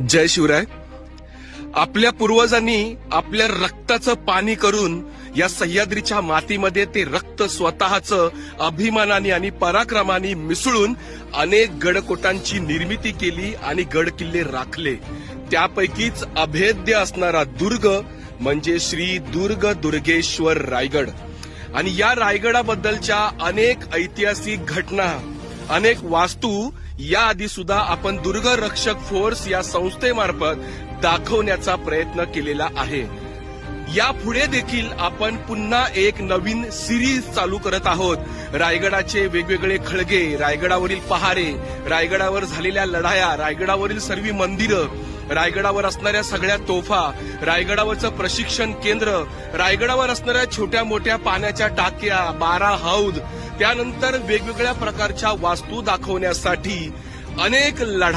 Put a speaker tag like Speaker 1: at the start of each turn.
Speaker 1: जय शिवराय. आपल्या पूर्वजांनी आपल्या रक्ताचं पाणी करून या सह्याद्रीच्या मातीमध्ये ते रक्त स्वतःचं अभिमानाने आणि पराक्रमाने मिसळून अनेक गडकोटांची निर्मिती केली आणि गड किल्ले राखले. त्यापैकीच अभेद्य असणारा दुर्ग म्हणजे श्री दुर्ग दुर्गेश्वर रायगड. आणि या रायगडाबद्दलच्या अनेक ऐतिहासिक घटना, अनेक वास्तू याआधी सुद्धा आपण दुर्ग रक्षक फोर्स या संस्थेमार्फत दाखवण्याचा प्रयत्न केलेला आहे. यापुढे देखील आपण पुन्हा एक नवीन सिरीज चालू करत आहोत. रायगडाचे वेगवेगळे खळगे, रायगडावरील पहारे, रायगडावर झालेल्या लढाया, रायगडावरील सर्व मंदिरं, रायगडावर असणाऱ्या सगळ्या तोफा, रायगडावरचं प्रशिक्षण केंद्र, रायगडावर असणाऱ्या छोट्या मोठ्या पाण्याच्या टाक्या, 12 हौद, त्यानंतर वेगवेगळ्या प्रकारच्या वास्तू दाखवण्यासाठी अनेक लढा